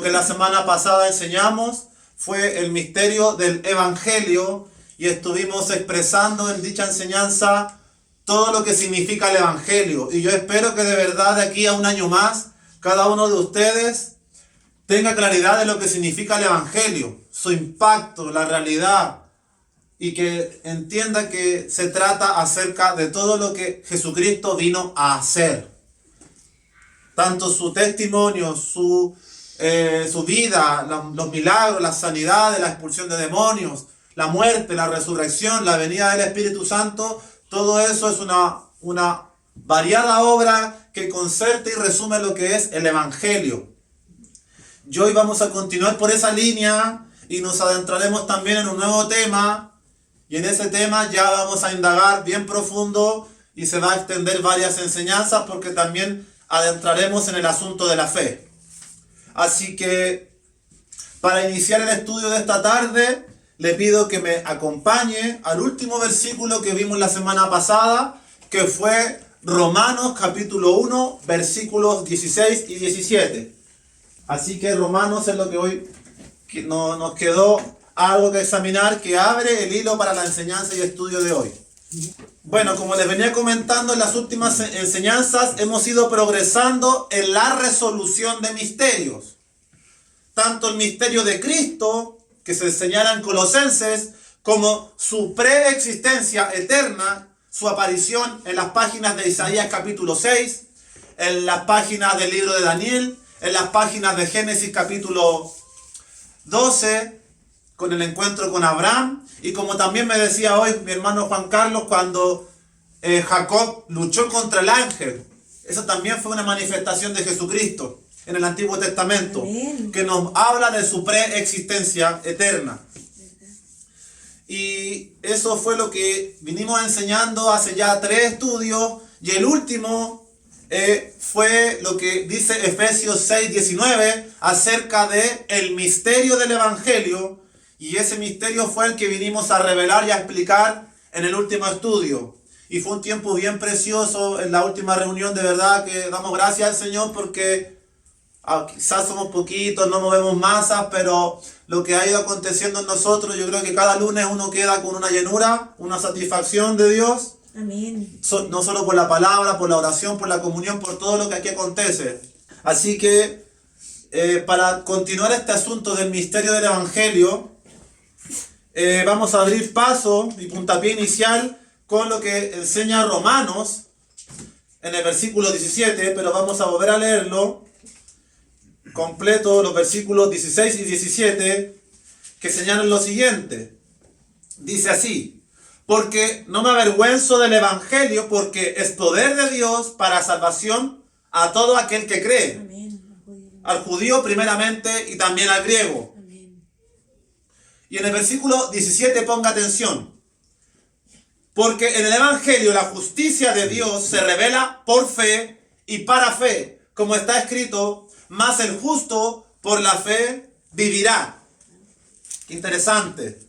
Lo que la semana pasada enseñamos fue el misterio del Evangelio y estuvimos expresando en dicha enseñanza todo lo que significa el Evangelio. Y yo espero que de verdad de aquí a un año más, cada uno de ustedes tenga claridad de lo que significa el Evangelio, su impacto, la realidad, y que entienda que se trata acerca de todo lo que Jesucristo vino a hacer. Tanto su testimonio, su vida, los milagros, la sanidad, la expulsión de demonios, la muerte, la resurrección, la venida del Espíritu Santo, todo eso es una variada obra que concerta y resume lo que es el Evangelio. Y hoy vamos a continuar por esa línea y nos adentraremos también en un nuevo tema, y en ese tema ya vamos a indagar bien profundo y se va a extender varias enseñanzas porque también adentraremos en el asunto de la fe. Así que para iniciar el estudio de esta tarde, le pido que me acompañe al último versículo que vimos la semana pasada, que fue Romanos capítulo 1, versículos 16 y 17. Así que Romanos es lo que hoy nos quedó algo que examinar, que abre el hilo para la enseñanza y estudio de hoy. Bueno, como les venía comentando en las últimas enseñanzas, hemos ido progresando en la resolución de misterios. Tanto el misterio de Cristo, que se señala en Colosenses, como su preexistencia eterna, su aparición en las páginas de Isaías capítulo 6, en las páginas del libro de Daniel, en las páginas de Génesis capítulo 12, con el encuentro con Abraham, y como también me decía hoy mi hermano Juan Carlos, cuando Jacob luchó contra el ángel. Eso también fue una manifestación de Jesucristo en el Antiguo Testamento. Amén. Que nos habla de su preexistencia eterna. Y eso fue lo que vinimos enseñando hace ya 3 estudios, y el último fue lo que dice Efesios 6:19 acerca de el misterio del Evangelio, y ese misterio fue el que vinimos a revelar y a explicar en el último estudio. Y fue un tiempo bien precioso en la última reunión, de verdad que damos gracias al Señor porque quizás somos poquitos, no movemos masas, pero lo que ha ido aconteciendo en nosotros, yo creo que cada lunes uno queda con una llenura, una satisfacción de Dios. Amén. No solo por la palabra, por la oración, por la comunión, por todo lo que aquí acontece. Así que para continuar este asunto del misterio del Evangelio, vamos a abrir paso y puntapié inicial con lo que enseña Romanos en el versículo 17, pero vamos a volver a leerlo completo, los versículos 16 y 17, que señalan lo siguiente. Dice así: porque no me avergüenzo del Evangelio, porque es poder de Dios para salvación a todo aquel que cree. Amén. Al judío primeramente y también al griego. Amén. Y en el versículo 17 ponga atención. Porque en el Evangelio la justicia de Dios se revela por fe y para fe, como está escrito: mas el justo por la fe vivirá. Qué interesante.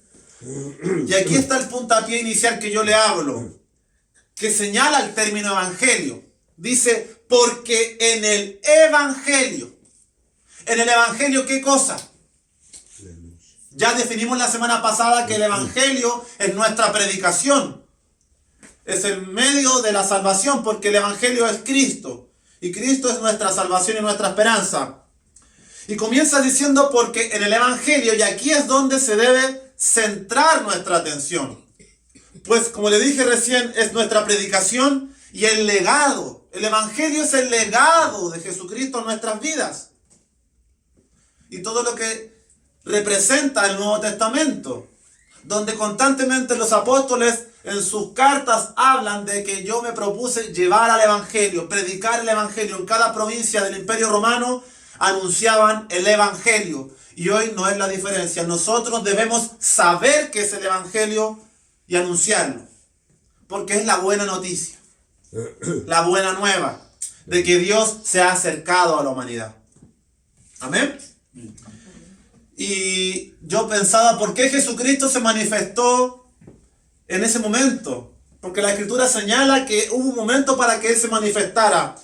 Y aquí está el puntapié inicial que yo le hablo, que señala el término evangelio. Dice, porque en el evangelio. ¿En el evangelio qué cosa? Ya definimos la semana pasada que el evangelio es nuestra predicación. Es el medio de la salvación, porque el evangelio es Cristo. Y Cristo es nuestra salvación y nuestra esperanza. Y comienza diciendo porque en el evangelio, y aquí es donde se debe centrar nuestra atención. Pues como le dije recién, es nuestra predicación y el legado. El evangelio es el legado de Jesucristo en nuestras vidas. Y todo lo que representa el Nuevo Testamento, donde constantemente los apóstoles en sus cartas hablan de que yo me propuse llevar al evangelio, predicar el evangelio. En cada provincia del Imperio Romano anunciaban el evangelio. Y hoy no es la diferencia. Nosotros debemos saber qué es el evangelio y anunciarlo, porque es la buena noticia, la buena nueva de que Dios se ha acercado a la humanidad. Amén. Y yo pensaba, ¿por qué Jesucristo se manifestó en ese momento? Porque la Escritura señala que hubo un momento para que Él se manifestara.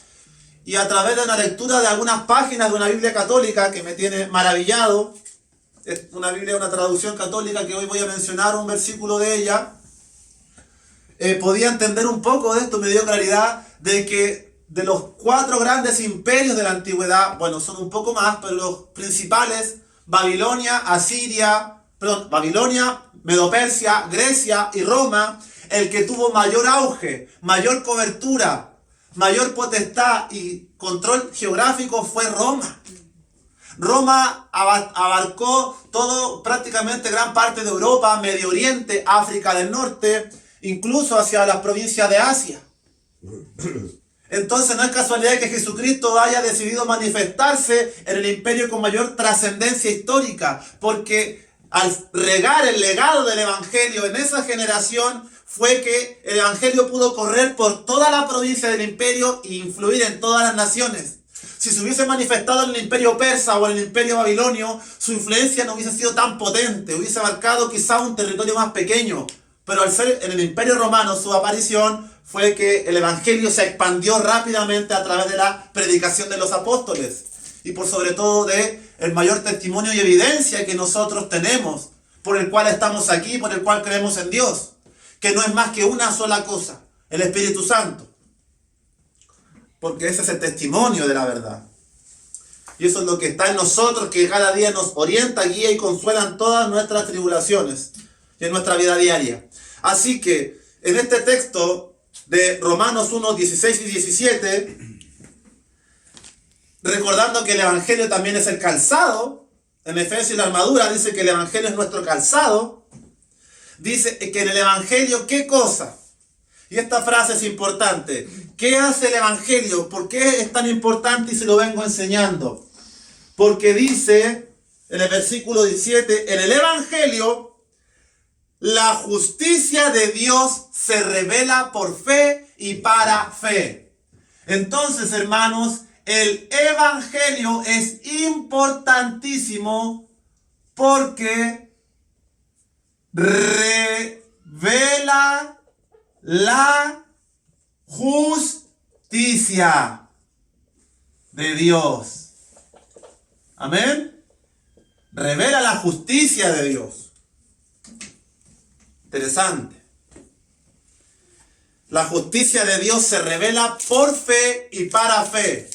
y a través de una lectura de algunas páginas de una Biblia católica que me tiene maravillado, es una Biblia, una traducción católica que hoy voy a mencionar un versículo de ella, podía entender un poco de esto, me dio claridad de que de los 4 grandes imperios de la antigüedad, bueno, son un poco más, pero los principales, Babilonia, Babilonia, Medo-Persia, Grecia y Roma, el que tuvo mayor auge, mayor cobertura, mayor potestad y control geográfico fue Roma. Roma abarcó todo, prácticamente gran parte de Europa, Medio Oriente, África del Norte, incluso hacia las provincias de Asia. Entonces no es casualidad que Jesucristo haya decidido manifestarse en el imperio con mayor trascendencia histórica, porque al regar el legado del Evangelio en esa generación fue que el Evangelio pudo correr por toda la provincia del imperio e influir en todas las naciones. Si se hubiese manifestado en el imperio persa o en el imperio babilonio, su influencia no hubiese sido tan potente, hubiese abarcado quizá un territorio más pequeño. Pero al ser en el imperio romano, su aparición fue que el evangelio se expandió rápidamente a través de la predicación de los apóstoles. Y por sobre todo de el mayor testimonio y evidencia que nosotros tenemos, por el cual estamos aquí, por el cual creemos en Dios. Que no es más que una sola cosa, el Espíritu Santo. Porque ese es el testimonio de la verdad. Y eso es lo que está en nosotros, que cada día nos orienta, guía y consuela en todas nuestras tribulaciones y en nuestra vida diaria. Así que en este texto de Romanos 1, 16 y 17, recordando que el Evangelio también es el calzado, en Efesios la armadura dice que el Evangelio es nuestro calzado, dice que en el Evangelio, ¿qué cosa? Y esta frase es importante. ¿Qué hace el Evangelio? ¿Por qué es tan importante y se lo vengo enseñando? Porque dice en el versículo 17, en el Evangelio, la justicia de Dios se revela por fe y para fe. Entonces, hermanos, el Evangelio es importantísimo porque revela la justicia de Dios. Amén. Revela la justicia de Dios. Interesante. La justicia de Dios se revela por fe y para fe.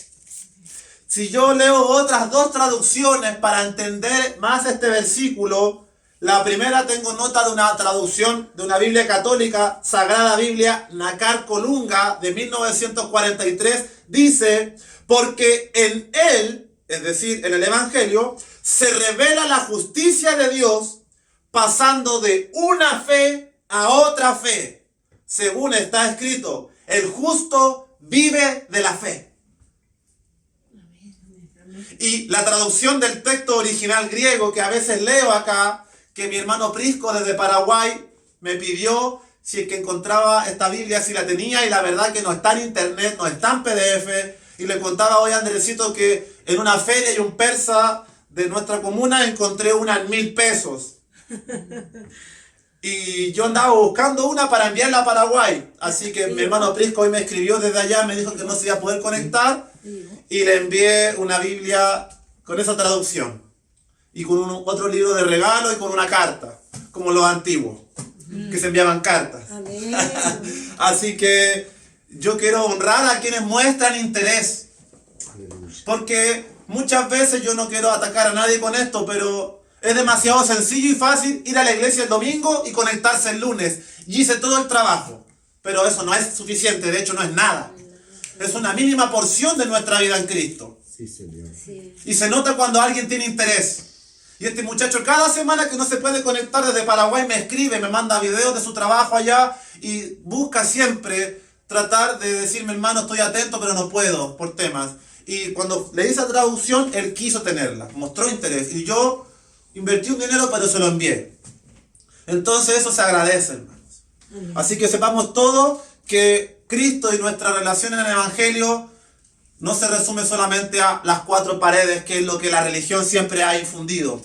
Si yo leo otras 2 traducciones para entender más este versículo, la primera tengo nota de una traducción de una Biblia católica, Sagrada Biblia, Nácar Colunga, de 1943, dice, porque en él, es decir, en el Evangelio, se revela la justicia de Dios pasando de una fe a otra fe. Según está escrito, el justo vive de la fe. Y la traducción del texto original griego que a veces leo acá, que mi hermano Prisco desde Paraguay me pidió si es que encontraba esta Biblia, si la tenía, y la verdad que no está en internet, no está en PDF, y le contaba hoy a Andresito que en una feria y un persa de nuestra comuna encontré una en 1000 pesos. Y yo andaba buscando una para enviarla a Paraguay, así que mi hermano Prisco hoy me escribió desde allá, me dijo que no se iba a poder conectar, y le envié una Biblia con esa traducción. Y con otro libro de regalo y con una carta, como los antiguos, que se enviaban cartas. Amén. Así que yo quiero honrar a quienes muestran interés. Porque muchas veces yo no quiero atacar a nadie con esto, pero es demasiado sencillo y fácil ir a la iglesia el domingo y conectarse el lunes. Y hice todo el trabajo. Pero eso no es suficiente, de hecho no es nada. Es una mínima porción de nuestra vida en Cristo. Sí, Señor. Sí. Y se nota cuando alguien tiene interés. Y este muchacho cada semana que no se puede conectar desde Paraguay me escribe, me manda videos de su trabajo allá y busca siempre tratar de decirme, hermano, estoy atento pero no puedo por temas. Y cuando le hice la traducción, él quiso tenerla, mostró interés. Y yo invertí un dinero pero se lo envié. Entonces eso se agradece, hermanos. Así que sepamos todo que Cristo y nuestra relación en el Evangelio no se resume solamente a las 4 paredes, que es lo que la religión siempre ha infundido.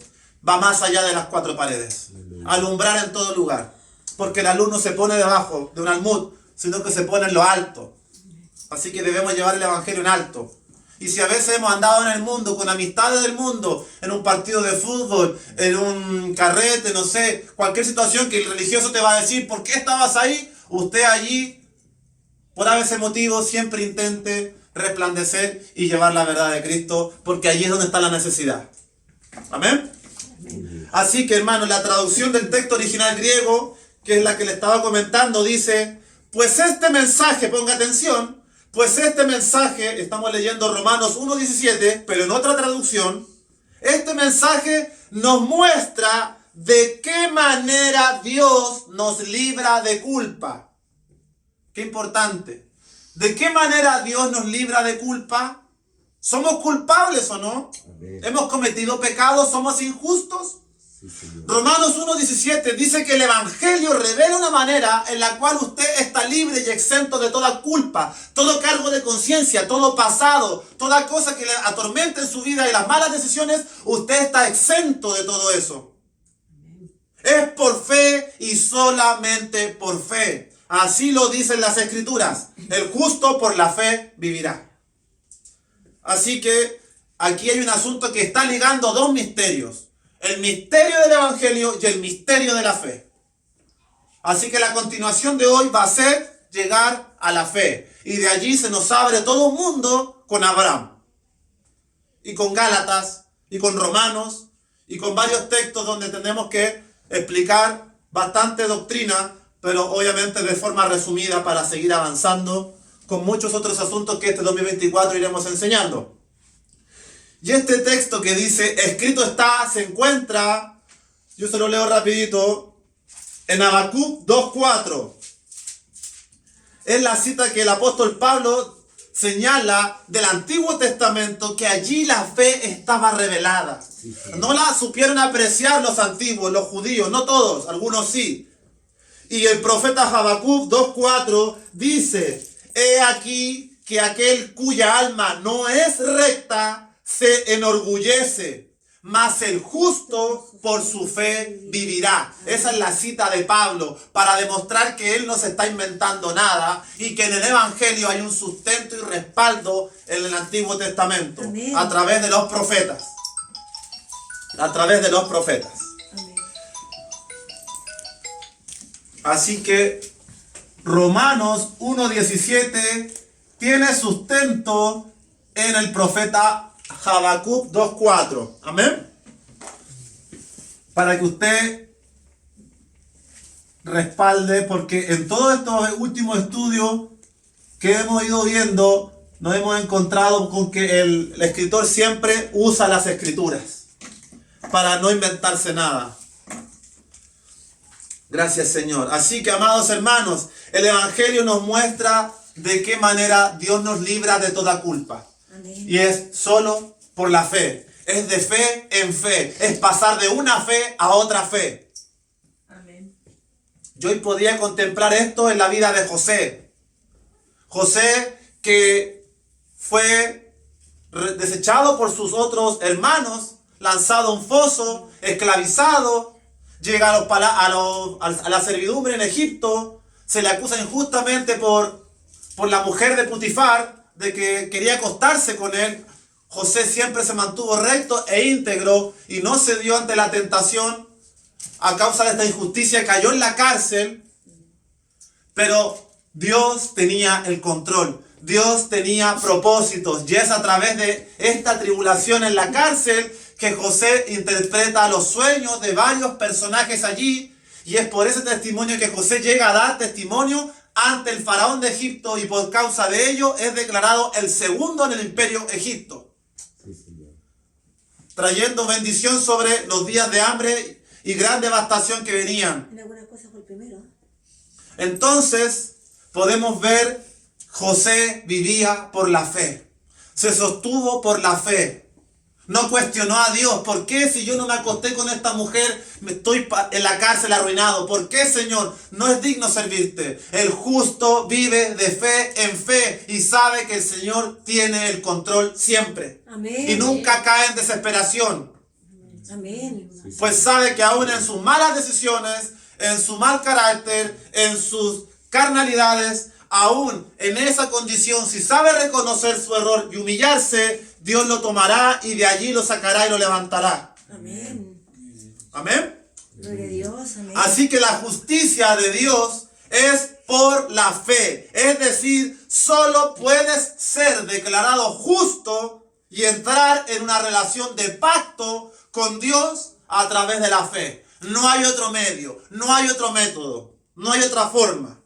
Va más allá de las 4 paredes. Alumbrar en todo lugar. Porque la luz no se pone debajo de un almud, sino que se pone en lo alto. Así que debemos llevar el evangelio en alto. Y si a veces hemos andado en el mundo, con amistades del mundo, en un partido de fútbol, en un carrete, no sé, cualquier situación que el religioso te va a decir, ¿por qué estabas ahí? Usted allí, por ese motivo, siempre intente resplandecer y llevar la verdad de Cristo, porque allí es donde está la necesidad. Amén. Así que, hermano, la traducción del texto original griego, que es la que le estaba comentando, dice, pues este mensaje, ponga atención, pues este mensaje, estamos leyendo Romanos 1:17, pero en otra traducción, este mensaje nos muestra de qué manera Dios nos libra de culpa. Qué importante. ¿De qué manera Dios nos libra de culpa? ¿Somos culpables o no? Amén. ¿Hemos cometido pecados? ¿Somos injustos? Sí, Romanos 1:17 dice que el evangelio revela una manera en la cual usted está libre y exento de toda culpa, todo cargo de conciencia, todo pasado, toda cosa que le atormente en su vida y las malas decisiones, usted está exento de todo eso. Es por fe y solamente por fe. Así lo dicen las Escrituras. El justo por la fe vivirá. Así que aquí hay un asunto que está ligando dos misterios. El misterio del evangelio y el misterio de la fe. Así que la continuación de hoy va a ser llegar a la fe. Y de allí se nos abre todo un mundo con Abraham. Y con Gálatas, y con Romanos, y con varios textos donde tenemos que explicar bastante doctrina, pero obviamente de forma resumida para seguir avanzando con muchos otros asuntos que este 2024 iremos enseñando. Y este texto que dice, escrito está, se encuentra, yo se lo leo rapidito, en Habacuc 2:4. Es la cita que el apóstol Pablo señala del Antiguo Testamento, que allí la fe estaba revelada. No la supieron apreciar los antiguos, los judíos, no todos, algunos sí. Y el profeta Habacuc 2:4 dice, he aquí que aquel cuya alma no es recta, se enorgullece, mas el justo por su fe vivirá. Esa es la cita de Pablo para demostrar que él no se está inventando nada y que en el evangelio hay un sustento y respaldo en el Antiguo Testamento. Amén. A través de los profetas. A través de los profetas. Amén. Así que Romanos 1:17 tiene sustento en el profeta Habacuc 2:4. Amén. Para que usted respalde, porque en todos estos últimos estudios que hemos ido viendo, nos hemos encontrado con que el escritor siempre usa las escrituras para no inventarse nada. Gracias, Señor. Así que, amados hermanos, el evangelio nos muestra de qué manera Dios nos libra de toda culpa. Y es solo por la fe. Es de fe en fe. Es pasar de una fe a otra fe. Amén. Yo hoy podía contemplar esto en la vida de José. José, que fue desechado por sus otros hermanos, lanzado a un foso, esclavizado, llega a la servidumbre en Egipto, se le acusa injustamente por la mujer de Putifar, de que quería acostarse con él. José siempre se mantuvo recto e íntegro y no cedió ante la tentación. A causa de esta injusticia cayó en la cárcel, pero Dios tenía el control. Dios tenía propósitos y es a través de esta tribulación en la cárcel que José interpreta los sueños de varios personajes allí, y es por ese testimonio que José llega a dar testimonio ante el faraón de Egipto, y por causa de ello es declarado el segundo en el imperio Egipto, trayendo bendición sobre los días de hambre y gran devastación que venían. En algunas cosas fue el primero. Entonces podemos ver, José vivía por la fe, se sostuvo por la fe. No cuestionó a Dios. ¿Por qué si yo no me acosté con esta mujer, me estoy en la cárcel arruinado? ¿Por qué, Señor? No es digno servirte. El justo vive de fe en fe y sabe que el Señor tiene el control siempre. Amén. Y nunca cae en desesperación. Amén. Pues sabe que aún en sus malas decisiones, en su mal carácter, en sus carnalidades, aún en esa condición, si sabe reconocer su error y humillarse, Dios lo tomará y de allí lo sacará y lo levantará. Amén. Amén. Gloria a Dios. Amén. Así que la justicia de Dios es por la fe. Es decir, solo puedes ser declarado justo y entrar en una relación de pacto con Dios a través de la fe. No hay otro medio, no hay otro método, no hay otra forma.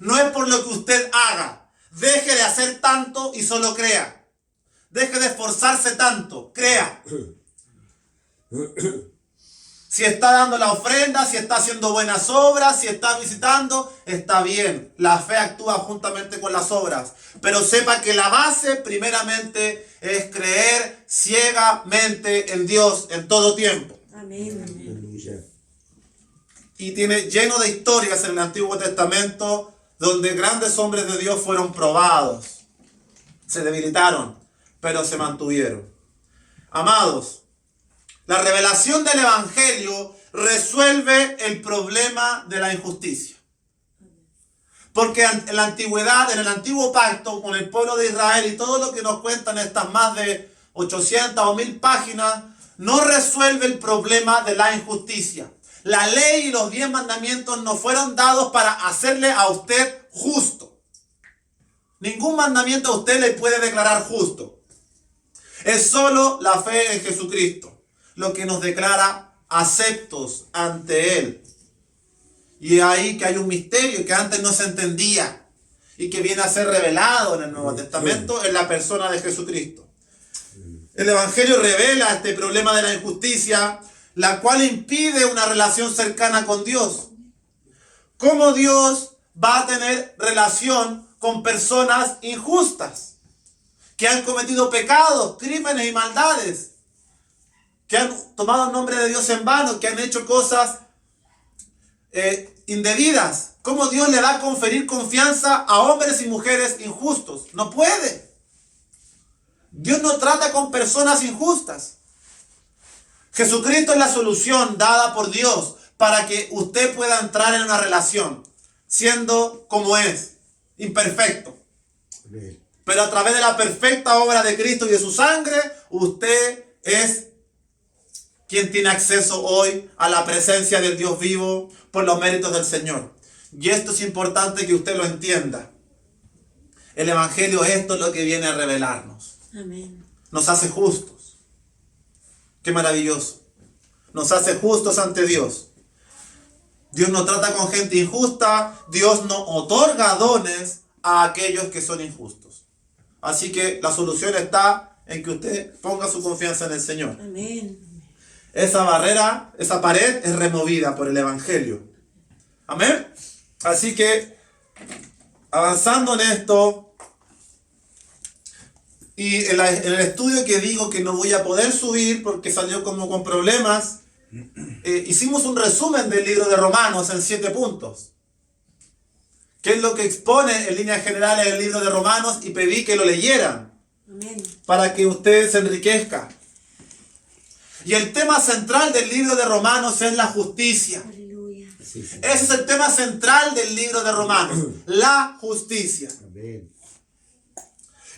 No es por lo que usted haga. Deje de hacer tanto y solo crea. Deje de esforzarse tanto, crea. Si está dando la ofrenda, si está haciendo buenas obras, si está visitando, está bien. La fe actúa juntamente con las obras. Pero sepa que la base primeramente es creer ciegamente en Dios en todo tiempo. Amén. Aleluya. Y tiene lleno de historias en el Antiguo Testamento donde grandes hombres de Dios fueron probados. Se debilitaron, pero se mantuvieron. Amados, la revelación del Evangelio resuelve el problema de la injusticia. Porque en la antigüedad, en el antiguo pacto con el pueblo de Israel y todo lo que nos cuentan estas más de 800 o 1000 páginas, no resuelve el problema de la injusticia. La ley y los 10 mandamientos no fueron dados para hacerle a usted justo. Ningún mandamiento a usted le puede declarar justo. Es solo la fe en Jesucristo lo que nos declara aceptos ante Él. Y ahí que hay un misterio que antes no se entendía y que viene a ser revelado en el Nuevo Testamento en la persona de Jesucristo. El Evangelio revela este problema de la injusticia, la cual impide una relación cercana con Dios. ¿Cómo Dios va a tener relación con personas injustas, que han cometido pecados, crímenes y maldades, que han tomado el nombre de Dios en vano, que han hecho cosas indebidas? ¿Cómo Dios le va a conferir confianza a hombres y mujeres injustos? No puede. Dios no trata con personas injustas. Jesucristo es la solución dada por Dios para que usted pueda entrar en una relación, siendo como es, imperfecto. Amén. Pero a través de la perfecta obra de Cristo y de su sangre, usted es quien tiene acceso hoy a la presencia del Dios vivo por los méritos del Señor. Y esto es importante que usted lo entienda. El Evangelio, esto es lo que viene a revelarnos. Amén. Nos hace justos. Qué maravilloso. Nos hace justos ante Dios. Dios no trata con gente injusta. Dios no otorga dones a aquellos que son injustos. Así que la solución está en que usted ponga su confianza en el Señor. Amén. Esa barrera, esa pared es removida por el Evangelio. Amén. Así que, avanzando en esto, y en el estudio que digo que no voy a poder subir porque salió como con problemas, hicimos un resumen del libro de Romanos en 7 puntos. ¿Qué es lo que expone en líneas generales el libro de Romanos? Y pedí que lo leyeran Amén. para que usted se enriquezca. Y el tema central del libro de Romanos es la justicia. Aleluya. Sí, sí. Ese es el tema central del libro de Romanos, la justicia. Amén.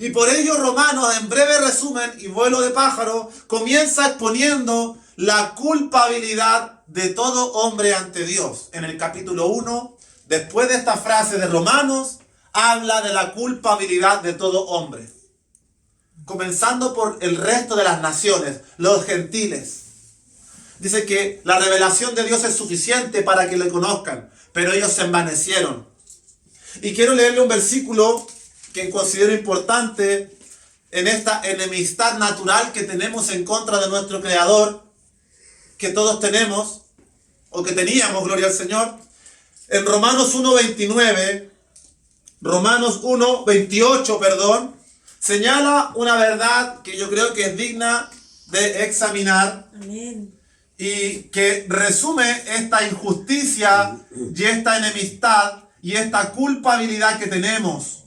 Y por ello Romanos, en breve resumen y vuelo de pájaro, comienza exponiendo la culpabilidad de todo hombre ante Dios. En el capítulo 1, después de esta frase de Romanos, habla de la culpabilidad de todo hombre. Comenzando por el resto de las naciones, los gentiles. Dice que la revelación de Dios es suficiente para que le conozcan, pero ellos se envanecieron. Y quiero leerle un versículo que considero importante en esta enemistad natural que tenemos en contra de nuestro Creador, que todos tenemos, o que teníamos, gloria al Señor. En Romanos 1:28, señala una verdad que yo creo que es digna de examinar Amén. y que resume esta injusticia y esta enemistad y esta culpabilidad que tenemos.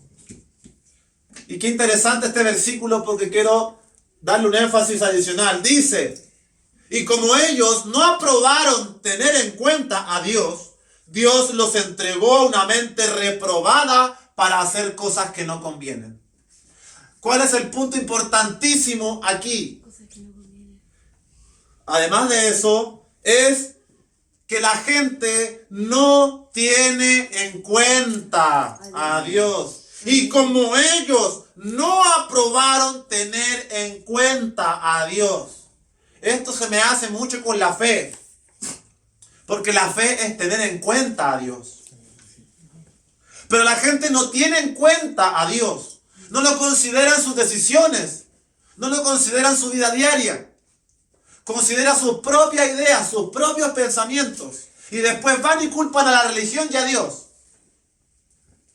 Y qué interesante este versículo porque quiero darle un énfasis adicional. Dice, y como ellos no aprobaron tener en cuenta a Dios, Dios los entregó a una mente reprobada para hacer cosas que no convienen. ¿Cuál es el punto importantísimo aquí? Cosas que no convienen. Además de eso, es que la gente no tiene en cuenta a Dios. Y como ellos no aprobaron tener en cuenta a Dios, esto se me hace mucho con la fe. Porque la fe es tener en cuenta a Dios. Pero la gente no tiene en cuenta a Dios. No lo consideran sus decisiones. No lo consideran su vida diaria. Considera sus propias ideas, sus propios pensamientos. Y después van y culpan a la religión y a Dios.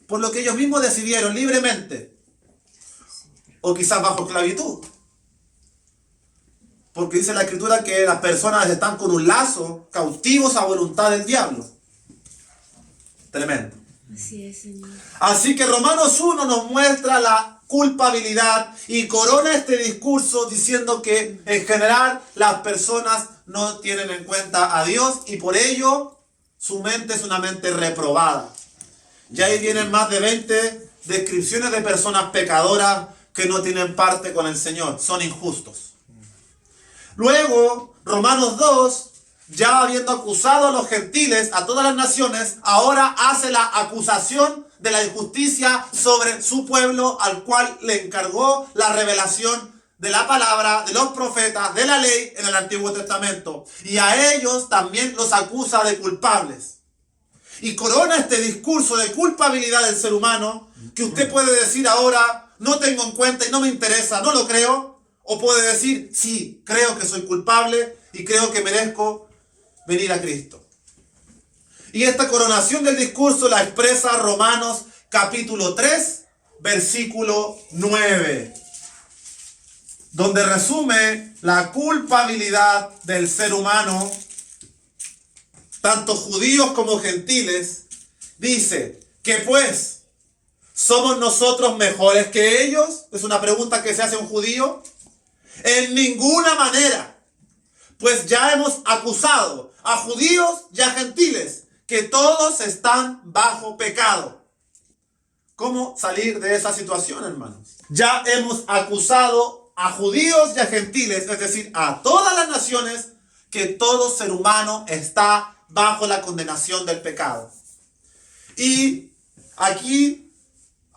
Por lo que ellos mismos decidieron libremente. O quizás bajo esclavitud. Porque dice la Escritura que las personas están con un lazo, cautivos a voluntad del diablo. Tremendo. Así es, Señor. Así que Romanos 1 nos muestra la culpabilidad y corona este discurso diciendo que en general las personas no tienen en cuenta a Dios y por ello su mente es una mente reprobada. Y ahí vienen más de 20 descripciones de personas pecadoras que no tienen parte con el Señor, son injustos. Luego, Romanos 2, ya habiendo acusado a los gentiles, a todas las naciones, ahora hace la acusación de la injusticia sobre su pueblo, al cual le encargó la revelación de la palabra, de los profetas, de la ley en el Antiguo Testamento. Y a ellos también los acusa de culpables. Y corona este discurso de culpabilidad del ser humano, que usted puede decir ahora, no tengo en cuenta y no me interesa, no lo creo. O puede decir, sí, creo que soy culpable y creo que merezco venir a Cristo. Y esta coronación del discurso la expresa Romanos capítulo 3, versículo 9. Donde resume la culpabilidad del ser humano, tanto judíos como gentiles. Dice, que pues, ¿somos nosotros mejores que ellos? Es una pregunta que se hace a un judío. En ninguna manera, pues ya hemos acusado a judíos y a gentiles que todos están bajo pecado. ¿Cómo salir de esa situación, hermanos? Ya hemos acusado a judíos y a gentiles, es decir, a todas las naciones, que todo ser humano está bajo la condenación del pecado. Y aquí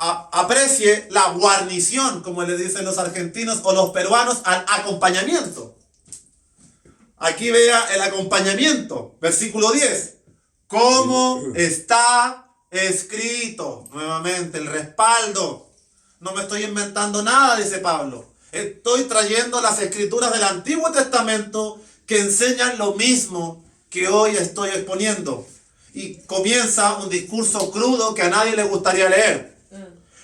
aprecie la guarnición, como le dicen los argentinos o los peruanos, al acompañamiento. Aquí vea el acompañamiento, versículo 10. Como está escrito. Nuevamente, el respaldo. No me estoy inventando nada, dice Pablo. Estoy trayendo las escrituras del Antiguo Testamento que enseñan lo mismo que hoy estoy exponiendo. Y comienza un discurso crudo que a nadie le gustaría leer.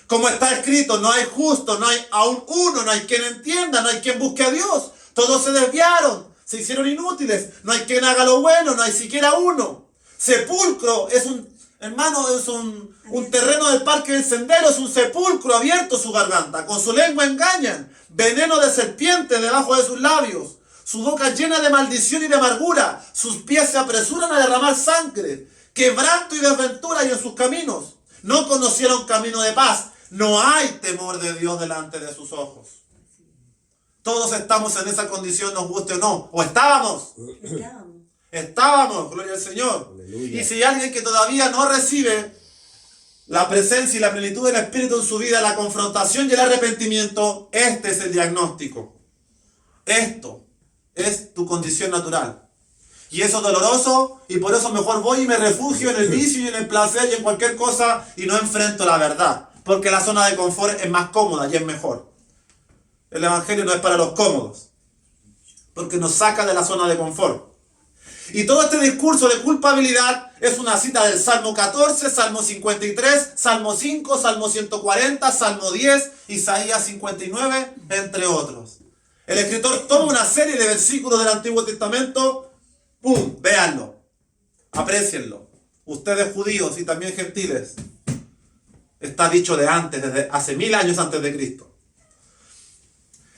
Como está escrito, no hay justo, no hay aún uno, no hay quien entienda, no hay quien busque a Dios. Todos se desviaron, se hicieron inútiles, no hay quien haga lo bueno, no hay siquiera uno. Sepulcro es un terreno del parque del sendero, es un sepulcro abierto su garganta, con su lengua engañan, veneno de serpiente debajo de sus labios, su boca llena de maldición y de amargura, sus pies se apresuran a derramar sangre, quebranto y desventura hay en sus caminos, no conocieron camino de paz. No hay temor de Dios delante de sus ojos. Todos estamos en esa condición, nos guste o no. O estábamos. Estábamos, gloria al Señor. Aleluya. Y si hay alguien que todavía no recibe la presencia y la plenitud del Espíritu en su vida, la confrontación y el arrepentimiento, este es el diagnóstico. Esto es tu condición natural. Y eso es doloroso, y por eso mejor voy y me refugio en el vicio y en el placer y en cualquier cosa y no enfrento la verdad. Porque la zona de confort es más cómoda y es mejor. El Evangelio no es para los cómodos, porque nos saca de la zona de confort. Y todo este discurso de culpabilidad es una cita del Salmo 14, Salmo 53, Salmo 5, Salmo 140, Salmo 10, Isaías 59, entre otros. El escritor toma una serie de versículos del Antiguo Testamento, ¡pum!, véanlo, aprécienlo. Ustedes judíos y también gentiles, está dicho de antes, desde hace 1000 años antes de Cristo.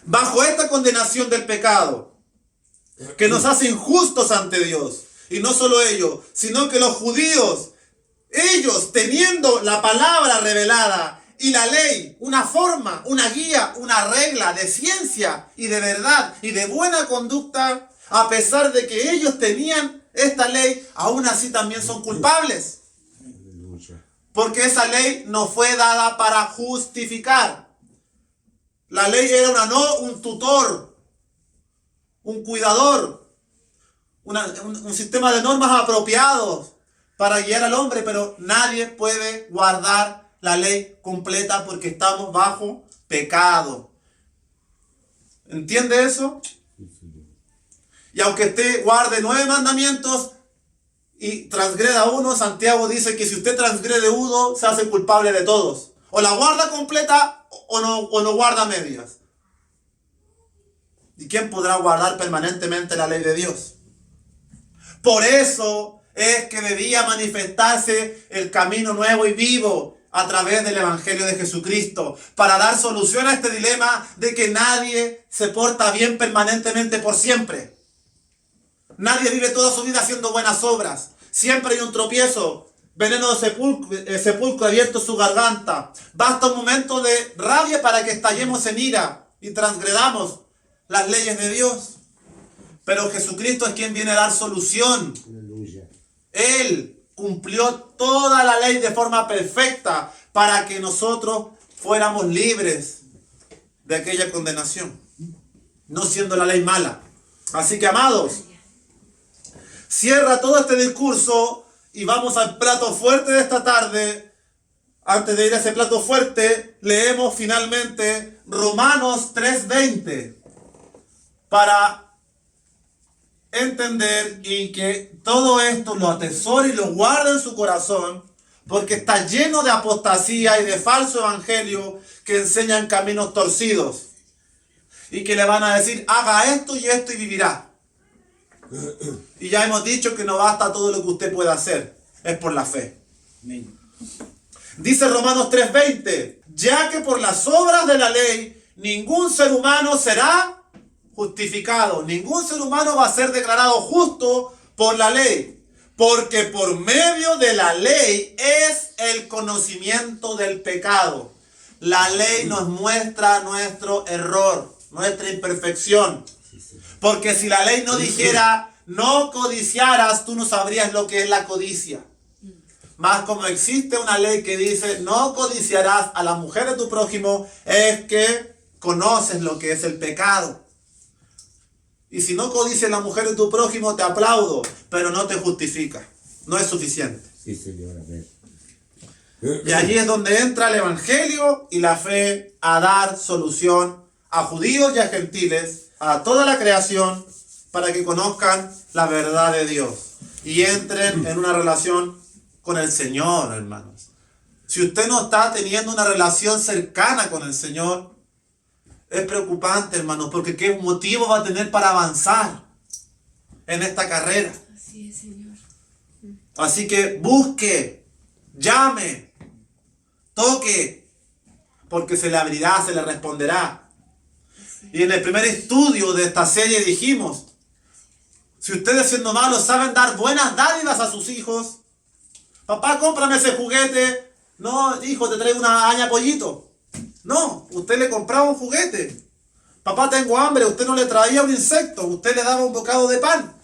Bajo esta condenación del pecado, que nos hace injustos ante Dios, y no solo ello, sino que los judíos Ellos teniendo la palabra revelada y la ley, una forma, una guía, una regla de ciencia y de verdad y de buena conducta, a pesar de que ellos tenían esta ley, aún así también son culpables. Porque esa ley no fue dada para justificar. La ley era un tutor, un cuidador, un sistema de normas apropiados para guiar al hombre, pero nadie puede guardar la ley completa porque estamos bajo pecado. ¿Entiende eso? Y aunque usted guarde 9 mandamientos y transgreda uno, Santiago dice que si usted transgrede uno, se hace culpable de todos. O la guarda completa o no guarda medias. ¿Y quién podrá guardar permanentemente la ley de Dios? Por eso es que debía manifestarse el camino nuevo y vivo a través del Evangelio de Jesucristo, para dar solución a este dilema de que nadie se porta bien permanentemente por siempre. Nadie vive toda su vida haciendo buenas obras. Siempre hay un tropiezo, veneno de sepulcro abierto en su garganta. Basta un momento de rabia para que estallemos en ira y transgredamos las leyes de Dios. Pero Jesucristo es quien viene a dar solución. Aleluya. Él cumplió toda la ley de forma perfecta para que nosotros fuéramos libres de aquella condenación, no siendo la ley mala. Así que, amados, cierra todo este discurso y vamos al plato fuerte de esta tarde. Antes de ir a ese plato fuerte, leemos finalmente Romanos 3:20 para entender y que todo esto lo atesore y lo guarde en su corazón, porque está lleno de apostasía y de falso evangelio que enseñan caminos torcidos y que le van a decir haga esto y vivirá. Y ya hemos dicho que no basta todo lo que usted pueda hacer, es por la fe. Dice Romanos 3:20, ya que por las obras de la ley ningún ser humano será justificado, ningún ser humano va a ser declarado justo por la ley, porque por medio de la ley es el conocimiento del pecado. La ley nos muestra nuestro error, nuestra imperfección, porque si la ley no dijera no codiciarás, tú no sabrías lo que es la codicia. Más como existe una ley que dice no codiciarás a la mujer de tu prójimo, es que conoces lo que es el pecado. Y si no codicias la mujer de tu prójimo, te aplaudo, pero no te justifica. No es suficiente. Sí, Señor, amén. Y allí es donde entra el Evangelio y la fe a dar solución a judíos y a gentiles, a toda la creación, para que conozcan la verdad de Dios y entren en una relación con el Señor, hermanos. Si usted no está teniendo una relación cercana con el Señor, es preocupante, hermanos, porque ¿qué motivo va a tener para avanzar en esta carrera? Así es, Señor. Así que busque, llame, toque, porque se le abrirá, se le responderá. Y en el primer estudio de esta serie dijimos, si ustedes siendo malos saben dar buenas dádivas a sus hijos, papá, cómprame ese juguete. No, hijo, te traigo una aña pollito. No, usted le compraba un juguete. Papá, tengo hambre, usted no le traía un insecto, usted le daba un bocado de pan.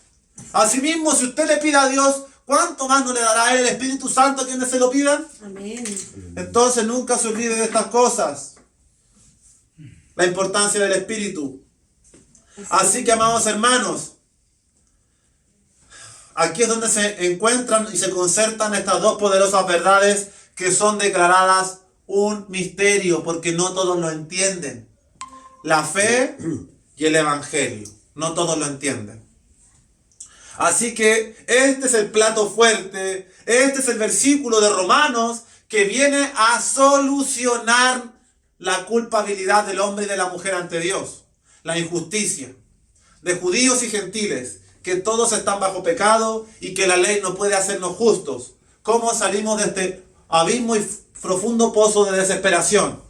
Asimismo, si usted le pide a Dios, ¿cuánto más no le dará a él el Espíritu Santo a quienes se lo pidan? Amén. Entonces nunca se olvide de estas cosas. La importancia del Espíritu. Así que, amados hermanos, aquí es donde se encuentran y se concertan estas dos poderosas verdades que son declaradas un misterio, porque no todos lo entienden. La fe y el Evangelio. No todos lo entienden. Así que este es el plato fuerte, este es el versículo de Romanos que viene a solucionar la culpabilidad del hombre y de la mujer ante Dios. La injusticia de judíos y gentiles, que todos están bajo pecado y que la ley no puede hacernos justos. ¿Cómo salimos de este abismo y profundo pozo de desesperación?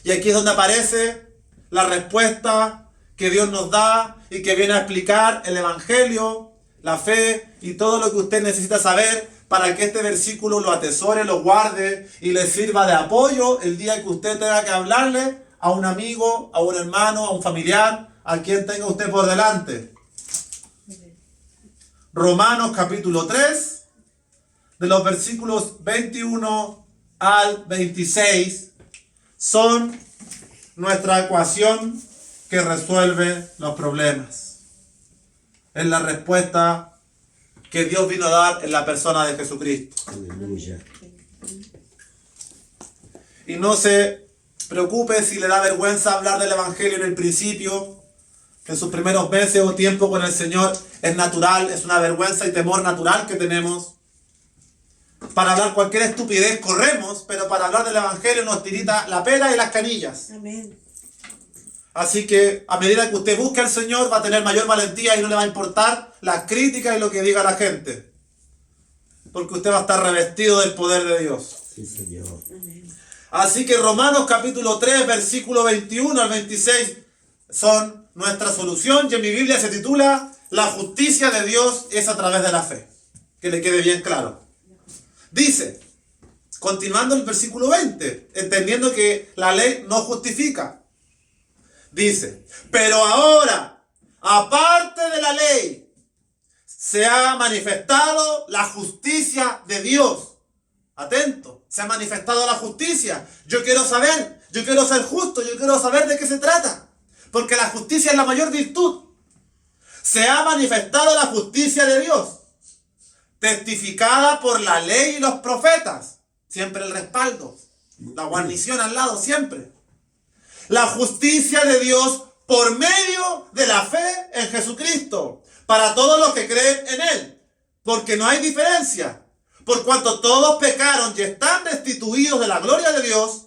Y aquí es donde aparece la respuesta que Dios nos da y que viene a explicar el Evangelio, la fe y todo lo que usted necesita saber para que este versículo lo atesore, lo guarde y le sirva de apoyo el día que usted tenga que hablarle a un amigo, a un hermano, a un familiar, a quien tenga usted por delante. Romanos capítulo 3, de los versículos 21 al 26, son nuestra ecuación que resuelve los problemas. Es la respuesta que Dios vino a dar en la persona de Jesucristo. Aleluya. Y no se preocupe si le da vergüenza hablar del Evangelio en el principio, en sus primeros meses o tiempo con el Señor. Es natural, es una vergüenza y temor natural que tenemos. Para hablar cualquier estupidez corremos, pero para hablar del Evangelio nos tirita la pera y las canillas. Amén. Así que a medida que usted busque al Señor va a tener mayor valentía y no le va a importar las críticas y lo que diga la gente. Porque usted va a estar revestido del poder de Dios. Sí, Señor. Amén. Así que Romanos capítulo 3, versículo 21 al 26 son nuestra solución. Y en mi Biblia se titula La justicia de Dios es a través de la fe. Que le quede bien claro. Dice, continuando el versículo 20, entendiendo que la ley no justifica. Dice, pero ahora, aparte de la ley, se ha manifestado la justicia de Dios. Atento, se ha manifestado la justicia. Yo quiero saber, yo quiero ser justo, yo quiero saber de qué se trata. Porque la justicia es la mayor virtud. Se ha manifestado la justicia de Dios, testificada por la ley y los profetas. Siempre el respaldo, la guarnición al lado, siempre. La justicia de Dios por medio de la fe en Jesucristo, para todos los que creen en Él. Porque no hay diferencia. Por cuanto todos pecaron y están destituidos de la gloria de Dios,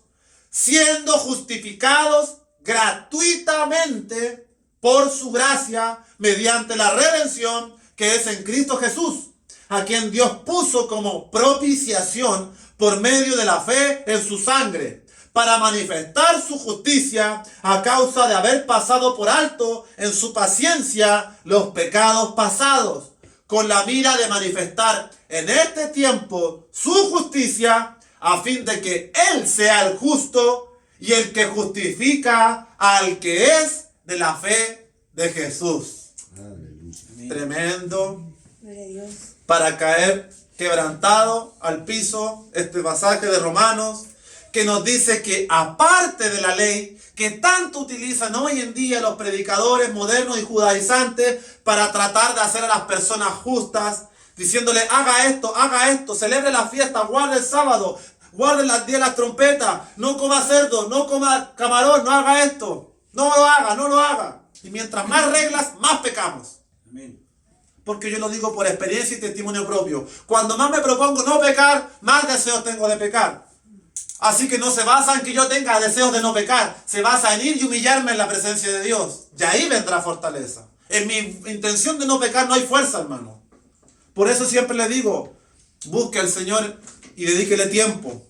siendo justificados gratuitamente por su gracia, mediante la redención que es en Cristo Jesús, a quien Dios puso como propiciación por medio de la fe en su sangre, para manifestar su justicia a causa de haber pasado por alto en su paciencia los pecados pasados, con la mira de manifestar en este tiempo su justicia, a fin de que Él sea el justo y el que justifica al que es de la fe de Jesús. Aleluya. Tremendo. Gloria a Dios. Para caer quebrantado al piso este pasaje de Romanos, que nos dice que aparte de la ley que tanto utilizan hoy en día los predicadores modernos y judaizantes para tratar de hacer a las personas justas, diciéndole haga esto, celebre la fiesta, guarde el sábado, guarde las 10 las trompetas, no coma cerdo, no coma camarón, no haga esto, no lo haga. Y mientras más reglas, más pecamos. Amén. Porque yo lo digo por experiencia y testimonio propio. Cuando más me propongo no pecar, más deseos tengo de pecar. Así que no se basa en que yo tenga deseos de no pecar, se basa en ir y humillarme en la presencia de Dios. Y ahí vendrá fortaleza. En mi intención de no pecar no hay fuerza, hermano. Por eso siempre le digo, busque al Señor y dedíquele tiempo.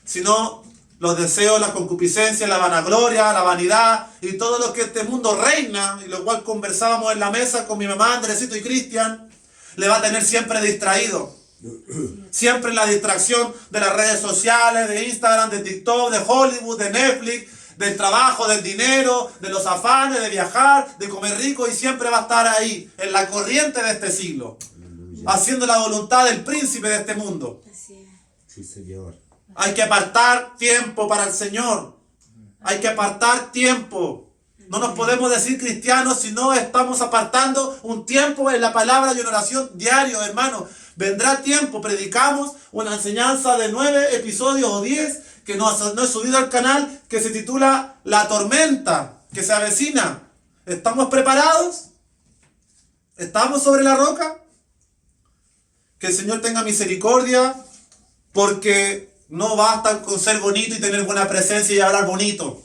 Si no, los deseos, las concupiscencias, la vanagloria, la vanidad y todo lo que este mundo reina, y lo cual conversábamos en la mesa con mi mamá, Andresito y Cristian, le va a tener siempre distraído. Siempre en la distracción de las redes sociales, de Instagram, de TikTok, de Hollywood, de Netflix, del trabajo, del dinero, de los afanes, de viajar, de comer rico, y siempre va a estar ahí, en la corriente de este siglo, haciendo la voluntad del príncipe de este mundo. Así es. Sí, Señor. Hay que apartar tiempo para el Señor. Hay que apartar tiempo. No nos podemos decir cristianos si no estamos apartando un tiempo en la palabra y en oración diario, hermano. Vendrá tiempo, predicamos una enseñanza de 9 episodios o 10 que no he subido al canal, que se titula La tormenta que se avecina. ¿Estamos preparados? ¿Estamos sobre la roca? Que el Señor tenga misericordia, porque no basta con ser bonito y tener buena presencia y hablar bonito.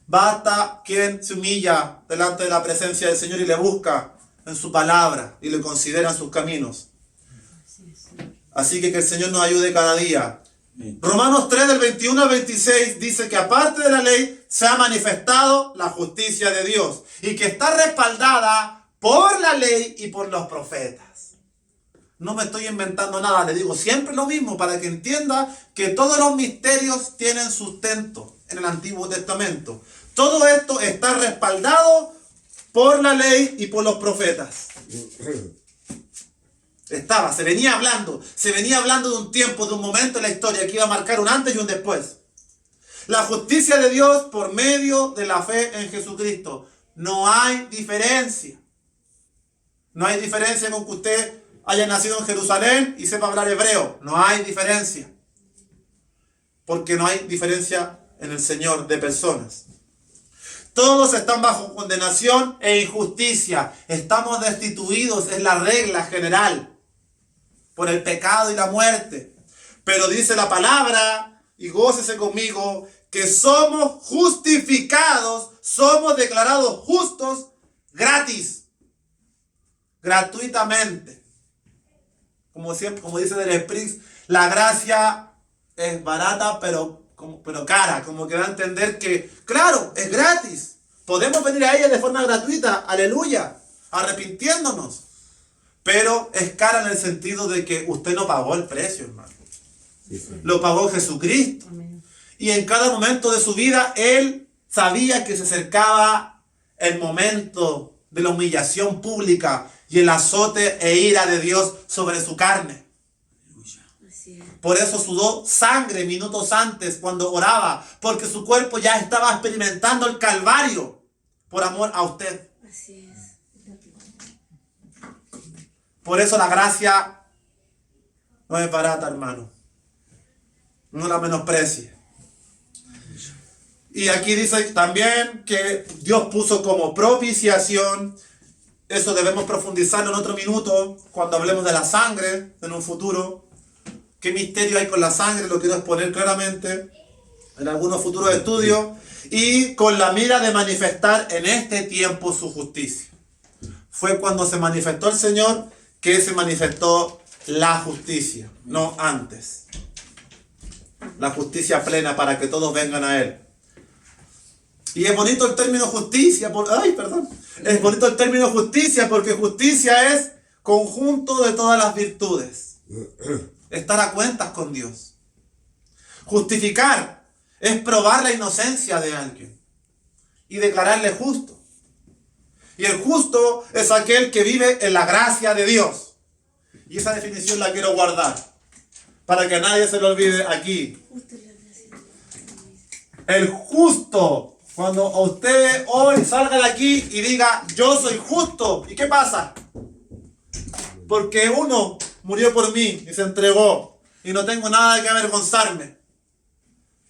Basta quien se humilla delante de la presencia del Señor y le busca en su palabra y le considera en sus caminos. Así que el Señor nos ayude cada día. Romanos 3 del 21 al 26 dice que aparte de la ley se ha manifestado la justicia de Dios y que está respaldada por la ley y por los profetas. No me estoy inventando nada, le digo siempre lo mismo para que entienda que todos los misterios tienen sustento en el Antiguo Testamento. Todo esto está respaldado por la ley y por los profetas. Se venía hablando de un tiempo, de un momento en la historia que iba a marcar un antes y un después. La justicia de Dios por medio de la fe en Jesucristo. No hay diferencia. No hay diferencia con que usted haya nacido en Jerusalén y sepa hablar hebreo. No hay diferencia. Porque no hay diferencia en el Señor de personas. Todos están bajo condenación e injusticia. Estamos destituidos, es la regla general, por el pecado y la muerte. Pero dice la palabra, y gócese conmigo, que somos justificados, somos declarados justos gratis, gratuitamente. Como dice Del Springs, la gracia es barata pero cara, como que da a entender que, claro, es gratis. Podemos venir a ella de forma gratuita, aleluya, arrepintiéndonos. Pero es cara en el sentido de que usted no pagó el precio, hermano. Lo pagó Jesucristo. Amén. Y en cada momento de su vida, Él sabía que se acercaba el momento de la humillación pública y el azote e ira de Dios sobre su carne. Así es. Por eso sudó sangre minutos antes cuando oraba, porque su cuerpo ya estaba experimentando el calvario por amor a usted. Así es. Por eso la gracia no es barata, hermano. No la menosprecie. Y aquí dice también que Dios puso como propiciación. Eso debemos profundizarlo en otro minuto, cuando hablemos de la sangre en un futuro. ¿Qué misterio hay con la sangre? Lo quiero exponer claramente en algunos futuros estudios. Y con la mira de manifestar en este tiempo su justicia. Fue cuando se manifestó el Señor que se manifestó la justicia, no antes. La justicia plena para que todos vengan a Él. Y es bonito el término justicia. Es bonito el término justicia porque justicia es conjunto de todas las virtudes. Estar a cuentas con Dios. Justificar es probar la inocencia de alguien y declararle justo. Y el justo es aquel que vive en la gracia de Dios. Y esa definición la quiero guardar para que a nadie se lo olvide aquí. Justo en la gracia. El justo, cuando usted hoy salga de aquí y diga, yo soy justo, ¿y qué pasa? Porque uno murió por mí y se entregó y no tengo nada de que avergonzarme.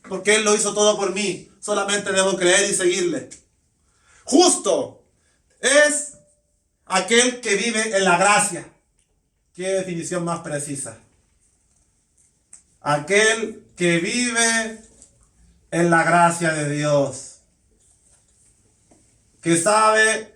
Porque Él lo hizo todo por mí. Solamente debo creer y seguirle. Justo es aquel que vive en la gracia. ¿Qué definición más precisa? Aquel que vive en la gracia de Dios. Que sabe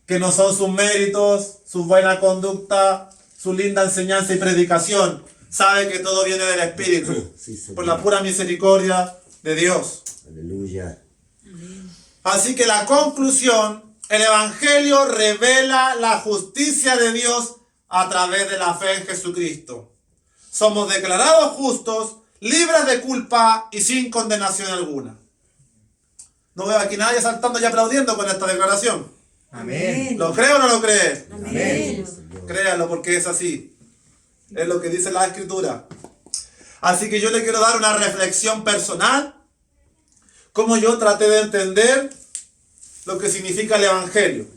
que no son sus méritos, su buena conducta, su linda enseñanza y predicación. Sabe que todo viene del Espíritu. Sí, Señor. Por la pura misericordia de Dios. Aleluya. Amén. Así que la conclusión, el Evangelio revela la justicia de Dios a través de la fe en Jesucristo. Somos declarados justos, libres de culpa y sin condenación alguna. No veo aquí nadie saltando y aplaudiendo con esta declaración. Amén. ¿Lo cree o no lo cree? Amén. Créalo porque es así. Es lo que dice la Escritura. Así que yo le quiero dar una reflexión personal. Cómo yo traté de entender lo que significa el Evangelio.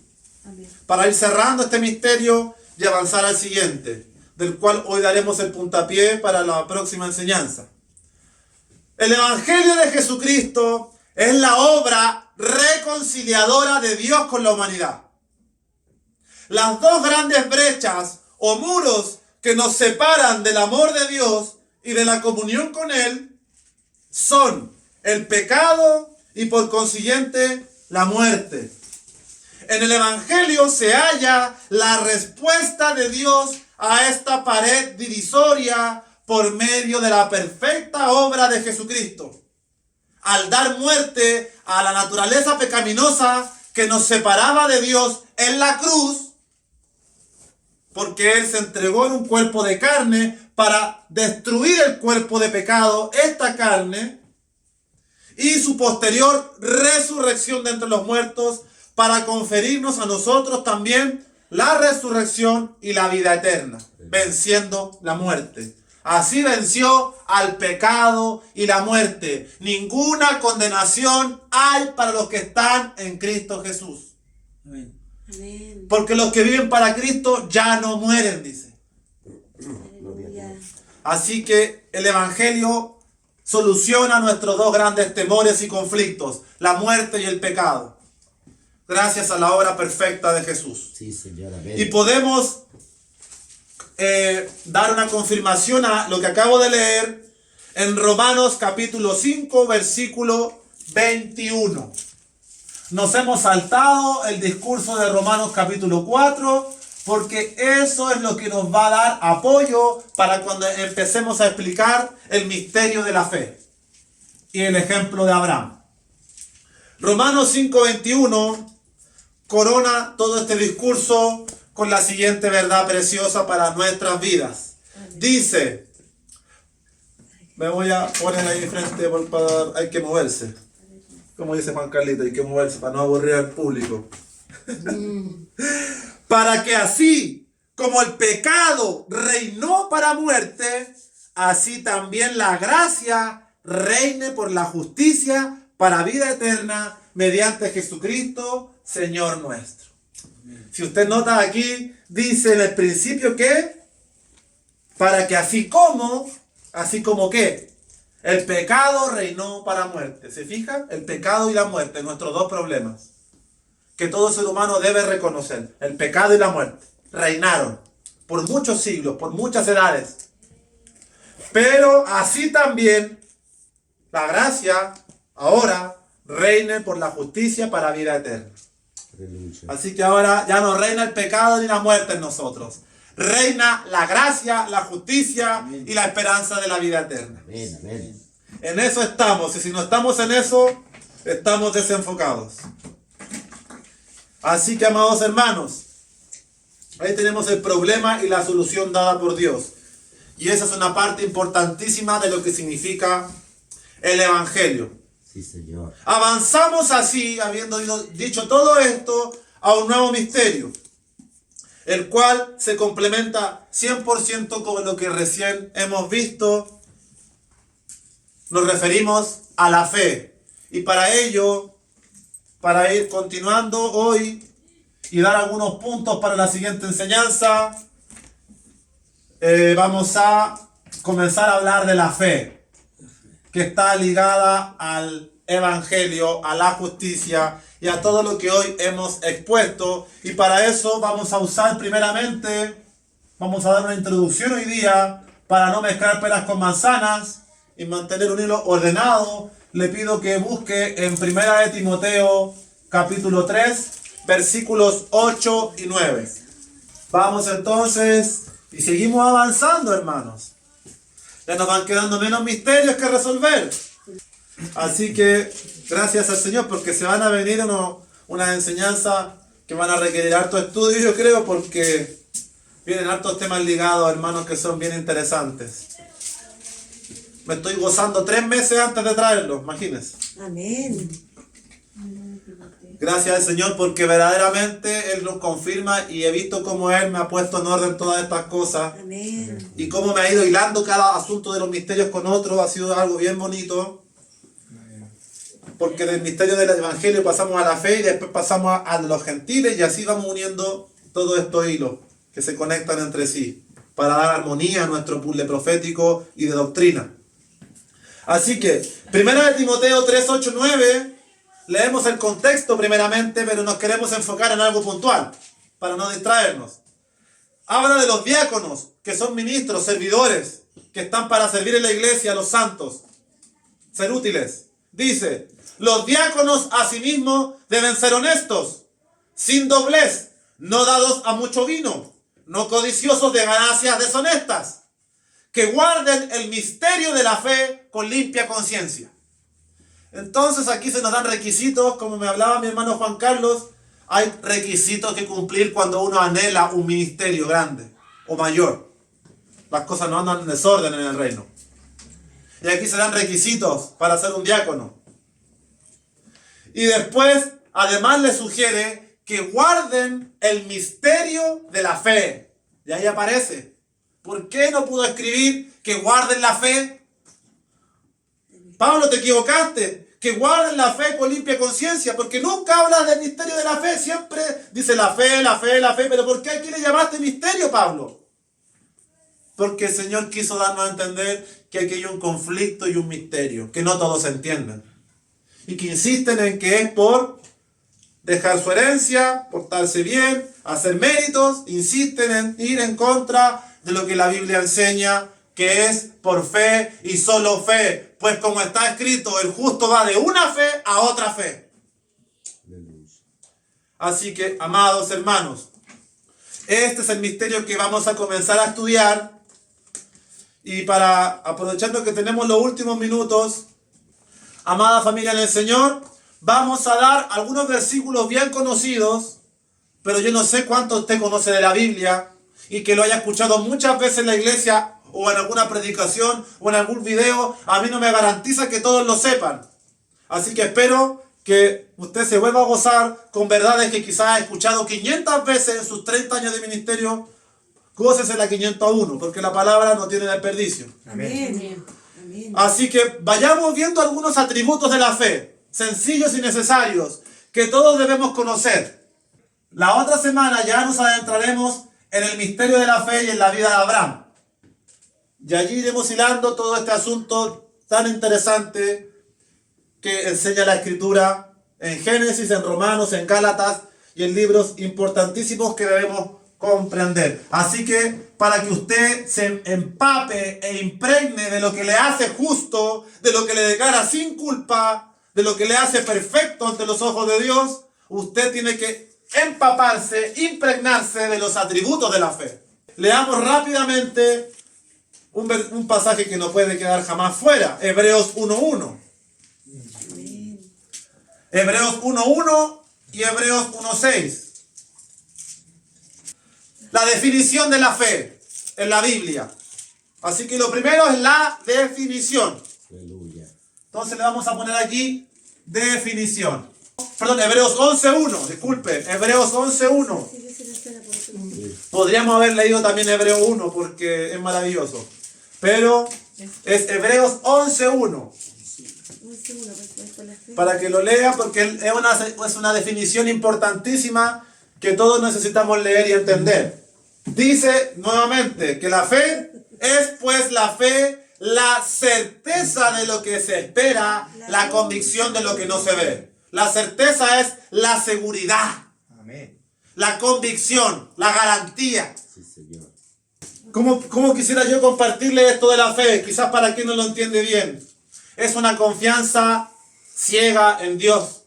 Amén. Para ir cerrando este misterio y avanzar al siguiente, del cual hoy daremos el puntapié para la próxima enseñanza. El Evangelio de Jesucristo es la obra reconciliadora de Dios con la humanidad. Las dos grandes brechas o muros que nos separan del amor de Dios y de la comunión con Él son el pecado y por consiguiente la muerte. En el Evangelio se halla la respuesta de Dios a esta pared divisoria por medio de la perfecta obra de Jesucristo. Al dar muerte a la naturaleza pecaminosa que nos separaba de Dios en la cruz, porque Él se entregó en un cuerpo de carne para destruir el cuerpo de pecado, esta carne, y su posterior resurrección de entre los muertos para conferirnos a nosotros también la resurrección y la vida eterna, venciendo la muerte. Así venció al pecado y la muerte. Ninguna condenación hay para los que están en Cristo Jesús. Amén. Amén. Porque los que viven para Cristo ya no mueren, dice. Aleluya. Así que el Evangelio soluciona nuestros dos grandes temores y conflictos, la muerte y el pecado, gracias a la obra perfecta de Jesús. Sí, Señor. Amén. Y podemos dar una confirmación a lo que acabo de leer en Romanos capítulo 5, versículo 21. Nos hemos saltado el discurso de Romanos capítulo 4, porque eso es lo que nos va a dar apoyo para cuando empecemos a explicar el misterio de la fe y el ejemplo de Abraham. Romanos 5:21 corona todo este discurso con la siguiente verdad preciosa para nuestras vidas. Dice, me voy a poner ahí frente para hay que moverse. Como dice Juan Carlito, hay que moverse para no aburrir al público. Para que así como el pecado reinó para muerte, así también la gracia reine por la justicia para vida eterna mediante Jesucristo, Señor nuestro. Si usted nota aquí, dice en el principio que, para que así como ¿qué? El pecado reinó para muerte. ¿Se fija? El pecado y la muerte, nuestros dos problemas, que todo ser humano debe reconocer. El pecado y la muerte reinaron por muchos siglos, por muchas edades. Pero así también la gracia ahora reine por la justicia para vida eterna. Aleluya. Así que ahora ya no reina el pecado ni la muerte en nosotros. Reina la gracia, la justicia y la esperanza de la vida eterna. Amén. Amén. En eso estamos, y si no estamos en eso, estamos desenfocados. Así que, amados hermanos, ahí tenemos el problema y la solución dada por Dios. Y esa es una parte importantísima de lo que significa el Evangelio. Sí, Señor. Avanzamos así, habiendo dicho todo esto, a un nuevo misterio, el cual se complementa 100% con lo que recién hemos visto. Nos referimos a la fe. Y para ello, para ir continuando hoy y dar algunos puntos para la siguiente enseñanza, vamos a comenzar a hablar de la fe, que está ligada al Evangelio, a la justicia y a todo lo que hoy hemos expuesto. Y para eso vamos a usar primeramente, vamos a dar una introducción hoy día para no mezclar peras con manzanas y mantener un hilo ordenado. Le pido que busque en 1 de Timoteo capítulo 3 versículos 8 y 9. Vamos entonces y seguimos avanzando, hermanos. Ya nos van quedando menos misterios que resolver. Así que gracias al Señor, porque se van a venir unas enseñanzas que van a requerir harto estudio, yo creo, porque vienen hartos temas ligados, hermanos, que son bien interesantes. Me estoy gozando 3 meses antes de traerlos, imagínense. Amén. Gracias al Señor, porque verdaderamente Él nos confirma y he visto cómo Él me ha puesto en orden todas estas cosas. Amén. Y cómo me ha ido hilando cada asunto de los misterios con otro, ha sido algo bien bonito. Porque del misterio del Evangelio pasamos a la fe y después pasamos a los gentiles, y así vamos uniendo todos estos hilos que se conectan entre sí para dar armonía a nuestro puzzle profético y de doctrina. Así que, 1 de Timoteo 3, 8, 9, leemos el contexto primeramente, pero nos queremos enfocar en algo puntual para no distraernos. Habla de los diáconos, que son ministros, servidores, que están para servir en la iglesia a los santos, ser útiles. Dice, los diáconos asimismo deben ser honestos, sin doblez, no dados a mucho vino, no codiciosos de ganancias deshonestas, que guarden el misterio de la fe con limpia conciencia. Entonces aquí se nos dan requisitos, como me hablaba mi hermano Juan Carlos, hay requisitos que cumplir cuando uno anhela un ministerio grande o mayor. Las cosas no andan en desorden en el reino. Y aquí serán requisitos para ser un diácono. Y después, además le sugiere que guarden el misterio de la fe. Y ahí aparece. ¿Por qué no pudo escribir que guarden la fe? Pablo, te equivocaste. Que guarden la fe con limpia conciencia. Porque nunca hablas del misterio de la fe. Siempre dice la fe, la fe, la fe. Pero ¿por qué aquí le llamaste misterio, Pablo? Porque el Señor quiso darnos a entender que aquí hay un conflicto y un misterio. Que no todos entienden. Y que insisten en que es por dejar su herencia, portarse bien, hacer méritos. Insisten en ir en contra de lo que la Biblia enseña, que es por fe y solo fe. Pues como está escrito, el justo va de una fe a otra fe. Así que, amados hermanos, este es el misterio que vamos a comenzar a estudiar. Y aprovechando que tenemos los últimos minutos, amada familia en el Señor, vamos a dar algunos versículos bien conocidos, pero yo no sé cuánto usted conoce de la Biblia y que lo haya escuchado muchas veces en la iglesia o en alguna predicación o en algún video. A mí no me garantiza que todos lo sepan. Así que espero que usted se vuelva a gozar con verdades que quizás ha escuchado 500 veces en sus 30 años de ministerio. Gócese la 501, porque la palabra no tiene desperdicio. Amén. Amén. Así que vayamos viendo algunos atributos de la fe, sencillos y necesarios, que todos debemos conocer. La otra semana ya nos adentraremos en el misterio de la fe y en la vida de Abraham. Y allí iremos hilando todo este asunto tan interesante que enseña la Escritura en Génesis, en Romanos, en Gálatas y en libros importantísimos que debemos comprender. Así que para que usted se empape e impregne de lo que le hace justo, de lo que le declara sin culpa, de lo que le hace perfecto ante los ojos de Dios, usted tiene que empaparse, impregnarse de los atributos de la fe. Leamos rápidamente un pasaje que no puede quedar jamás fuera. Hebreos 1.1. Hebreos 1.1 y Hebreos 1.6. La definición de la fe en la Biblia. Así que lo primero es la definición. Aleluya. Entonces le vamos a poner aquí definición. Perdón, Hebreos 11.1. Disculpe, Hebreos 11.1. Podríamos haber leído también Hebreos 1 porque es maravilloso. Pero es Hebreos 11.1. Para que lo lea, porque es una definición importantísima que todos necesitamos leer y entender. Dice nuevamente que la fe es pues la fe, la certeza de lo que se espera, la convicción de lo que no se ve. La certeza es la seguridad. Amén. La convicción, la garantía. Sí, Señor. ¿Cómo quisiera yo compartirle esto de la fe? Quizás para quien no lo entiende bien. Es una confianza ciega en Dios,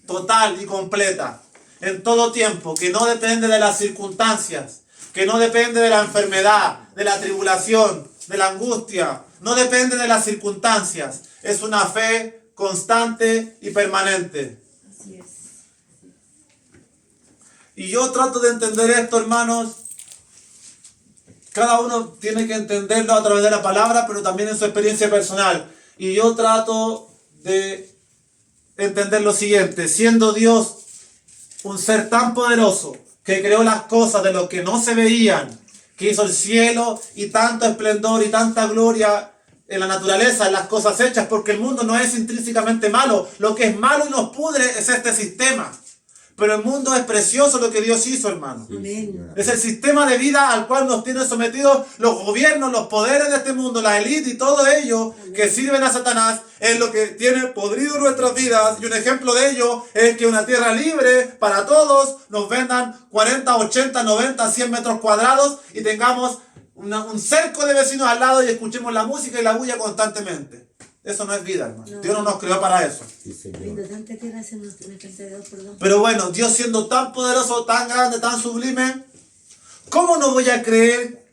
total y completa, en todo tiempo, que no depende de las circunstancias, que no depende de la enfermedad, de la tribulación, de la angustia, no depende de las circunstancias. Es una fe constante y permanente. Así es. Y yo trato de entender esto, hermanos. Cada uno tiene que entenderlo a través de la palabra, pero también en su experiencia personal. Y yo trato de entender lo siguiente: siendo Dios un ser tan poderoso que creó las cosas de lo que no se veían, que hizo el cielo y tanto esplendor y tanta gloria en la naturaleza, en las cosas hechas, porque el mundo no es intrínsecamente malo. Lo que es malo y nos pudre es este sistema. Pero el mundo es precioso lo que Dios hizo, hermano. Amén. Es el sistema de vida al cual nos tienen sometidos los gobiernos, los poderes de este mundo, la élite y todo ello que sirven a Satanás, es lo que tiene podrido nuestras vidas. Y un ejemplo de ello es que una tierra libre para todos nos vendan 40, 80, 90, 100 metros cuadrados y tengamos un cerco de vecinos al lado y escuchemos la música y la bulla constantemente. Eso no es vida, hermano. No. Dios no nos creó para eso. Sí, Señor. Viendo tanta tierra se nos frente de Dios, perdón. Pero bueno, Dios siendo tan poderoso, tan grande, tan sublime, ¿cómo no voy a creer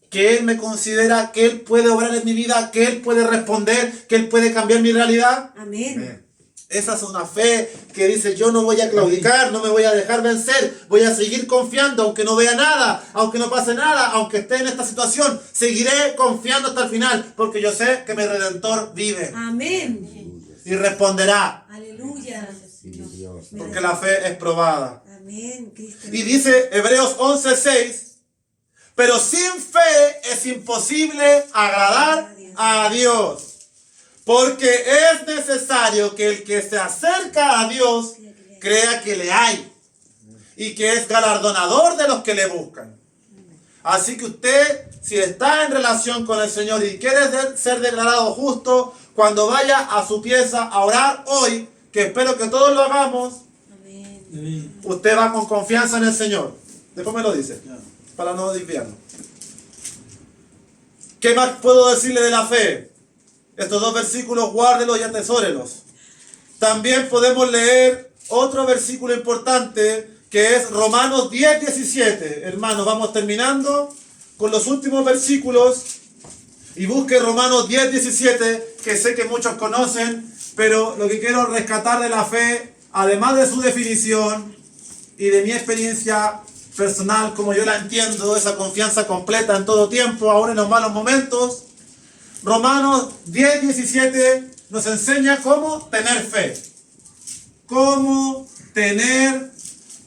que Él me considera, que Él puede obrar en mi vida, que Él puede responder, que Él puede cambiar mi realidad? Amén. Amén. Esa es una fe que dice, yo no voy a claudicar, no me voy a dejar vencer, voy a seguir confiando, aunque no vea nada, aunque no pase nada, aunque esté en esta situación, seguiré confiando hasta el final, porque yo sé que mi Redentor vive Amén. y responderá, Aleluya. Sí, Dios. porque la fe es probada. Amén, Cristo. Y dice Hebreos 11:6, pero sin fe es imposible agradar a Dios. Porque es necesario que el que se acerca a Dios crea que le hay y que es galardonador de los que le buscan. Así que usted, si está en relación con el Señor y quiere ser declarado justo, cuando vaya a su pieza a orar hoy, que espero que todos lo hagamos, Amén. usted va con confianza en el Señor. Después me lo dice, para no desviarnos. ¿Qué más puedo decirle de la fe? Estos dos versículos, guárdelos y atesórelos. También podemos leer otro versículo importante, que es Romanos 10:17. Hermanos, vamos terminando con los últimos versículos. Y busque Romanos 10:17, que sé que muchos conocen, pero lo que quiero rescatar de la fe, además de su definición y de mi experiencia personal, como yo la entiendo, esa confianza completa en todo tiempo, aún en los malos momentos, Romanos 10:17 nos enseña cómo tener fe. Cómo tener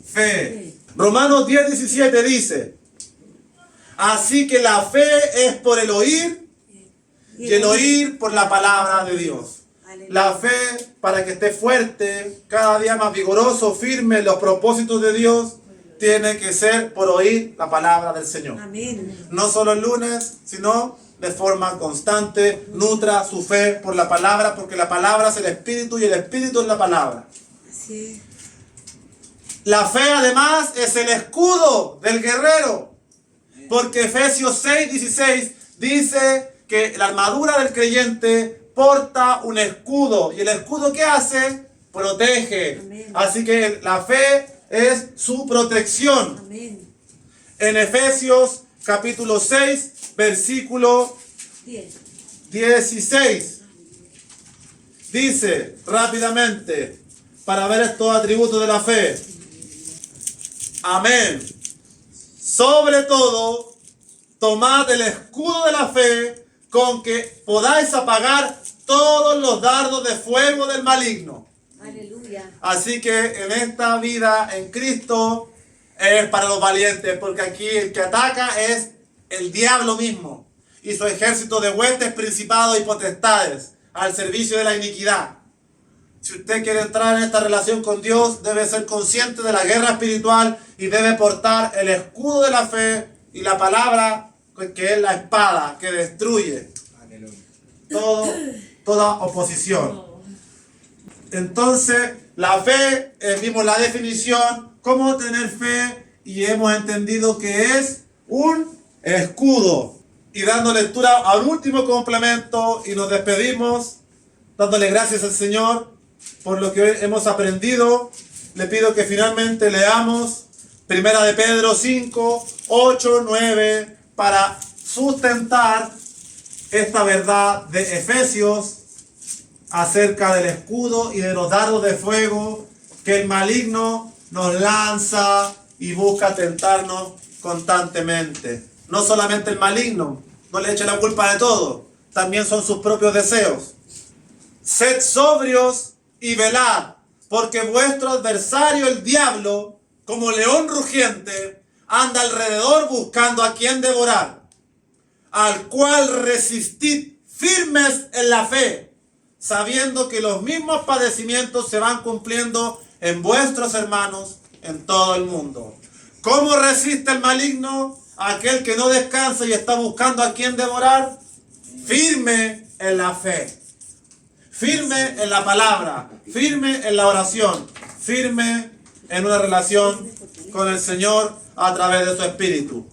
fe. Romanos 10:17 dice, así que la fe es por el oír y el oír por la palabra de Dios. La fe, para que esté fuerte, cada día más vigoroso, firme en los propósitos de Dios, tiene que ser por oír la palabra del Señor. Amén. No solo el lunes, sino de forma constante. Nutra su fe por la palabra, porque la palabra es el Espíritu y el Espíritu es la palabra. Así es. La fe además es el escudo del guerrero, porque Efesios 6:16 dice que la armadura del creyente porta un escudo, y el escudo ¿qué hace? Protege. Amén. Así que la fe es su protección. Amén. En Efesios capítulo 6, versículo 16. Dice rápidamente, para ver estos atributos de la fe. Amén. Sobre todo, tomad el escudo de la fe, con que podáis apagar todos los dardos de fuego del maligno. Aleluya. Así que en esta vida en Cristo es para los valientes, porque aquí el que ataca es el diablo mismo y su ejército de huestes, principados y potestades al servicio de la iniquidad. Si usted quiere entrar en esta relación con Dios, debe ser consciente de la guerra espiritual y debe portar el escudo de la fe y la palabra, que es la espada que destruye toda oposición. Entonces, la fe, vimos la definición, cómo tener fe, y hemos entendido que es un escudo. Y dando lectura al último complemento, y nos despedimos, dándole gracias al Señor por lo que hoy hemos aprendido. Le pido que finalmente leamos Primera de Pedro 5, 8, 9, para sustentar esta verdad de Efesios acerca del escudo y de los dardos de fuego que el maligno nos lanza y busca tentarnos constantemente. No solamente el maligno, no le eche la culpa de todo, también son sus propios deseos. Sed sobrios y velad, porque vuestro adversario el diablo, como león rugiente, anda alrededor buscando a quien devorar, al cual resistid firmes en la fe, sabiendo que los mismos padecimientos se van cumpliendo en vuestros hermanos en todo el mundo. ¿Cómo resiste el maligno? Aquel que no descansa y está buscando a quien devorar. Firme en la fe, firme en la palabra, firme en la oración, firme en una relación con el Señor a través de su Espíritu.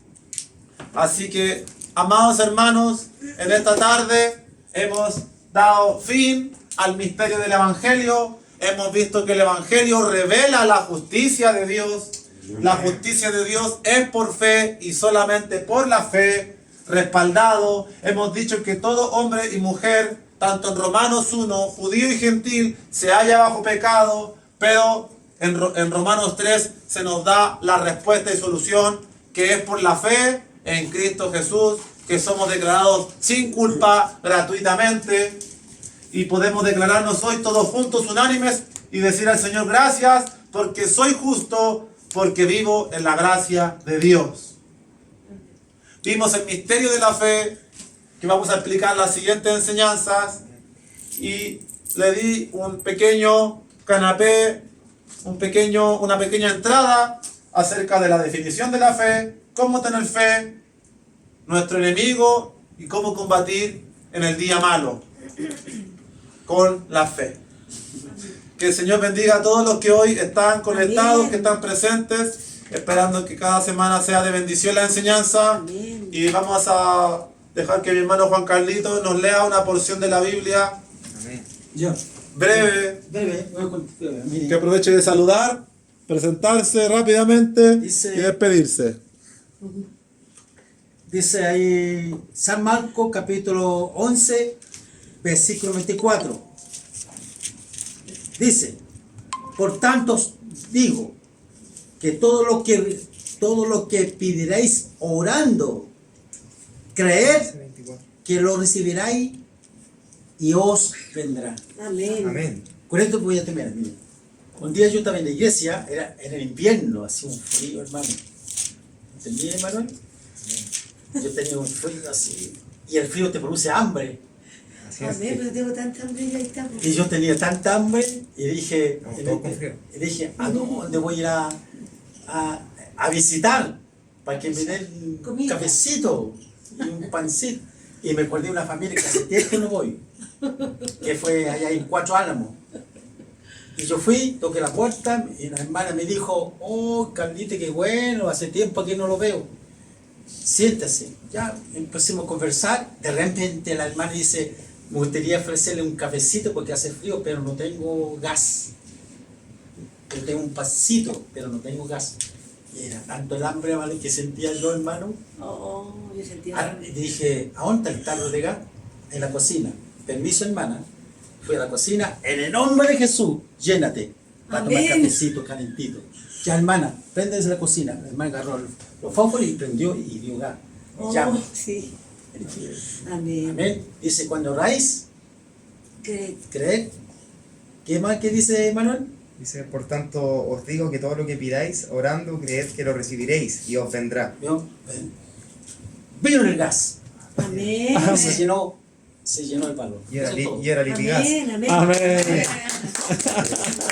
Así que, amados hermanos, en esta tarde hemos dado fin al misterio del Evangelio. Hemos visto que el Evangelio revela la justicia de Dios. La justicia de Dios es por fe y solamente por la fe, respaldado. Hemos dicho que todo hombre y mujer, tanto en Romanos 1, judío y gentil se halla bajo pecado, pero en Romanos 3 se nos da la respuesta y solución, que es por la fe en Cristo Jesús, que somos declarados sin culpa gratuitamente, y podemos declararnos hoy todos juntos, unánimes, y decir al Señor gracias, porque soy justo, porque vivo en la gracia de Dios. Vimos el misterio de la fe, que vamos a explicar las siguientes enseñanzas, y le di un pequeño canapé, una pequeña entrada acerca de la definición de la fe, cómo tener fe, nuestro enemigo y cómo combatir en el día malo con la fe. Que el Señor bendiga a todos los que hoy están conectados, Amén. que están presentes, esperando que cada semana sea de bendición la enseñanza. Amén. Y vamos a dejar que mi hermano Juan Carlito nos lea una porción de la Biblia Amén. Yo, breve, voy a continuar. Mire, que aproveche de saludar, presentarse rápidamente Dice- y despedirse. dice ahí San Marcos capítulo 11, versículo 24. Dice, por tanto os digo que todo lo que pediréis orando, creed que lo recibiráis y os vendrá. Amén. Amén. Con esto voy a terminar. Mire. Un día yo estaba en la iglesia, era en el invierno, hacía un frío, hermano. ¿Entendí, Manuel? Yo tenía un frío así, y el frío te produce hambre. Así es. Amén, pero tengo tanta hambre y ahí estamos. Y yo tenía tanta hambre, y dije, Estamos todos con frío. ¿a dónde voy a ir a visitar? Para que me den un Comida. cafecito y un pancito. Y me acordé de una familia que hace tiempo no voy, que fue allá en Cuatro Álamos. Y yo fui, toqué la puerta, y la hermana me dijo, oh, Carlito, qué bueno, hace tiempo que no lo veo. Siéntase. Ya empecemos a conversar. De repente la hermana dice, me gustaría ofrecerle un cafecito porque hace frío, pero no tengo gas. Yo tengo un pasito, pero no tengo gas. Y era tanto el hambre, ¿vale?, que sentía yo, hermano. Oh, yo sentía Ah, hambre. y dije, ¿a dónde está el tarro de gas? En la cocina. Permiso, hermana. Fui a la cocina, en el nombre de Jesús, llénate. Para tomar Amén. cafecito calentito. Ya, hermana, prende desde la cocina. La hermana agarró los fósforos y prendió y dio gas. Oh, Llama. sí. Amén. Amén. Dice, cuando oráis, Creed. creed. ¿Qué más que dice Manuel? Dice, por tanto, os digo que todo lo que pidáis, orando, creed que lo recibiréis y os vendrá. ¿Vio? Vino el gas. Amén. Se llenó el valor. Y era, Eso es todo. y era litigás. Amén. Amén. Amén.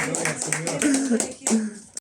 Gloria al Señor. Amén.